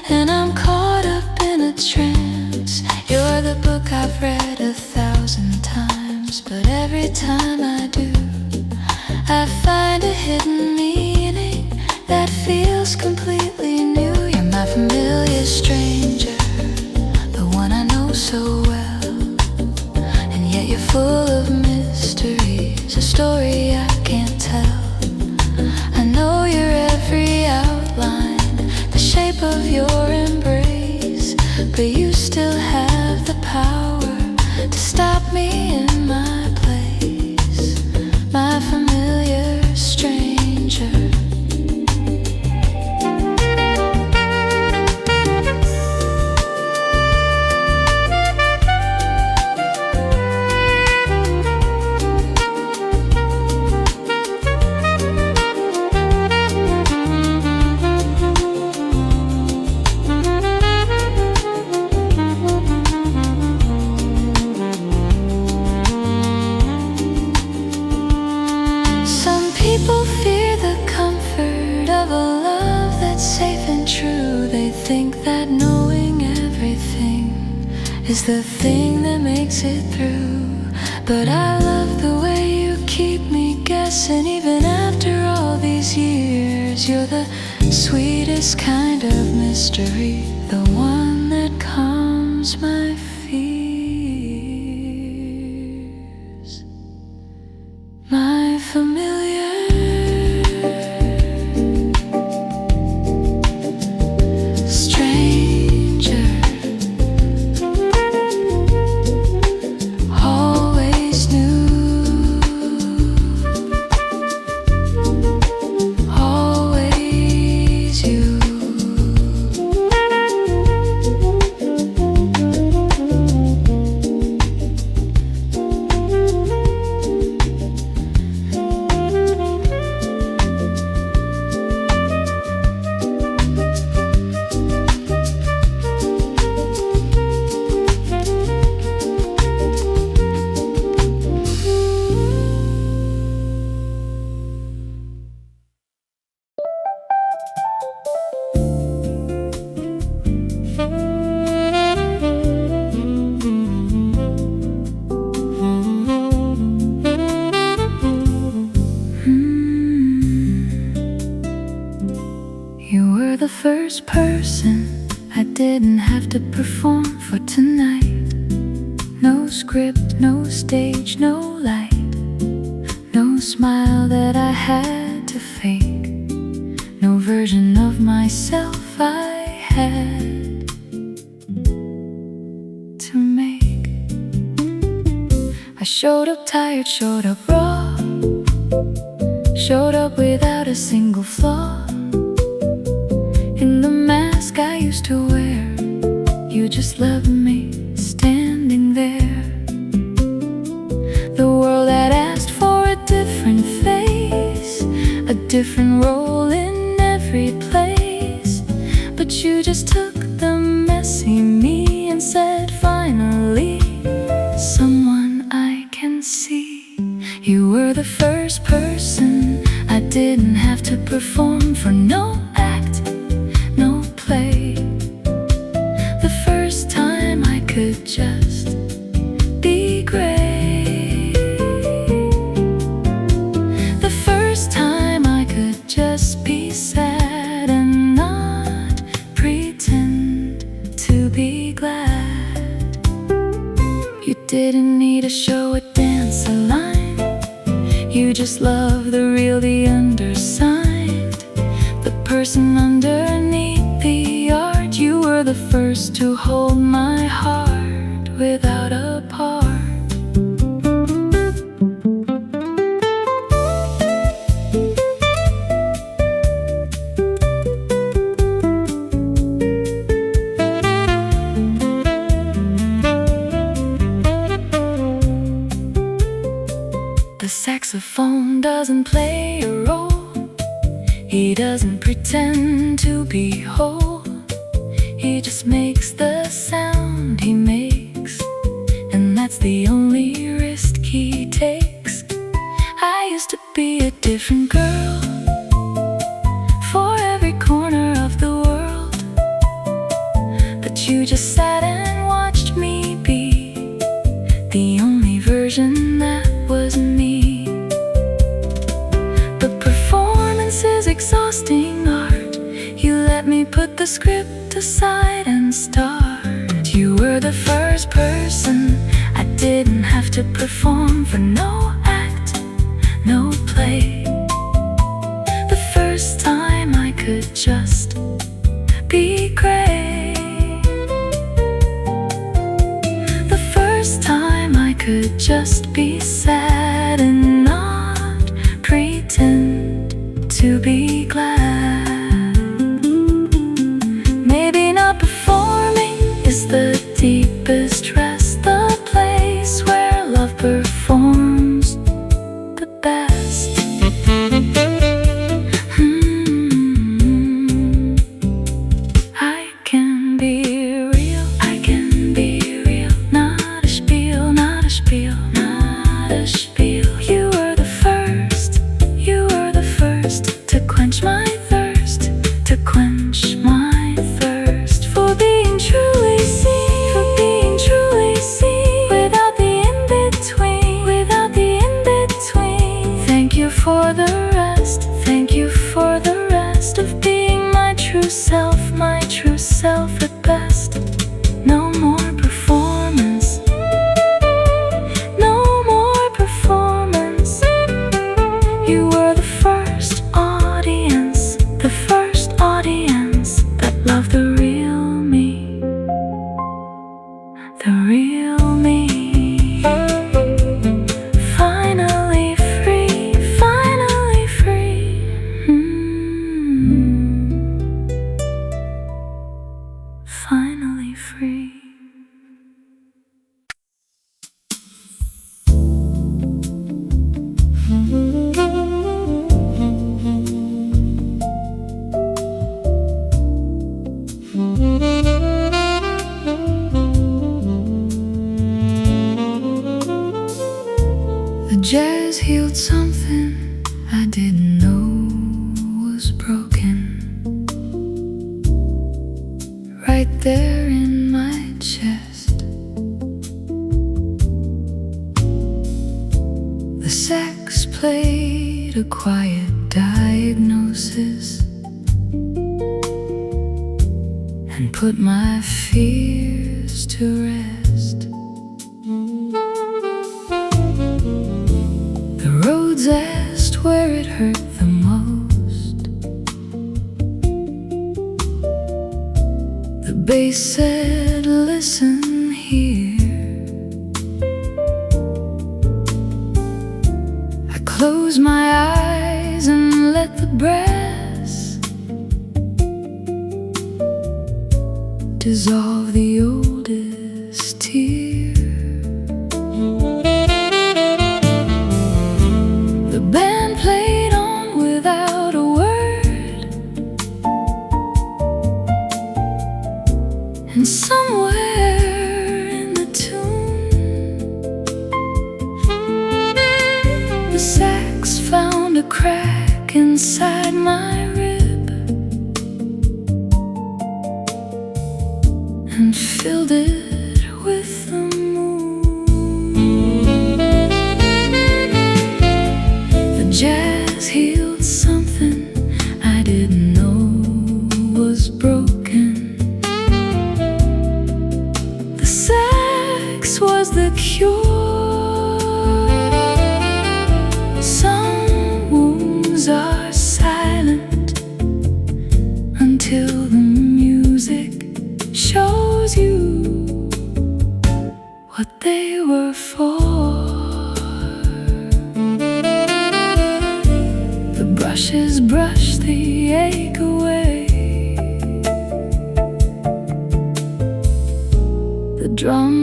and I'm caught up in a trance. You're the book I've read 1,000 times, but every time I do, I find a hidden meaning that feels completely new. You're my familiar stranger, the one I know so well, and yet you're full of mysteries, a story I can't tell. I know your every outline, the shape of your embrace, but you still have the power to stop me in my place, my familiar stranger. People fear the comfort of a love that's safe and true. They think that knowing everything is the thing that makes it through. But I love the way you keep me guessing, even after all these years. You're the sweetest kind of mystery, the one that calms my fears, my familiar stranger. Always new, always you. You were the first person I didn't have to perform for tonight. No script, no stage, no light, no smile that I had to fake, no version of myself I had. Showed up tired, showed up raw, showed up without a single flaw. In the mask I used to wear, you just loved me standing there. The world had asked for a different face, a different role in every place, but you just took the messy me and said, finally, someone I can see. You were the first person I didn't have to perform for, no act, no play. The first time I could just be great. The first time I could just be sad and not pretend to be glad. You didn't need a show, a dance, a line. You just love the real, the undersigned, the person underneath the art. You were the first to hold my heart without a part. The saxophone doesn't play a role. He doesn't pretend to be whole. He just makes the sound he makes, and that's the only risk he takes. I used to be a different girl for every corner of the world, but you just sat and watched me be the only version that was me. The performance is exhausting art. You let me put the script aside and start. You were the first person I didn't have to perform for, no act, no play. The first time I could just be great. The first time I could just be sad and not pretend to be glad. Maybe not performing is the deepest rest, the place where love performs the best. I can be real, I can be real. Not a spiel, not a spiel, not a spiel. You were the first, you were the first to quench my thirst, to quench my thirst. For being truly seen, for being truly seen. Without the in-between, without the in-between. Thank you for the rest, thank you for the rest of being my true self at best. No more performance, no more performance. You were the first audience, the first audience that loved the real me, the real me. Finally free, finally free. Finally free. The jazz healed something I didn't know was broken, right there in my chest. The sax played a quiet diagnosis and put my fears to rest. The roads asked where it hurt the most. The bass said, listen here. close my eyes and let the brass dissolve the oldest tear. The band played on without a word, and somewhere in the tune, the sax found a crack inside my rib and filled it with the moon. The jazz healed something I didn't know was broken. The sax was the cure. Some wounds are silent until the music shows you what they were for. The brushes brush the ache away. The drum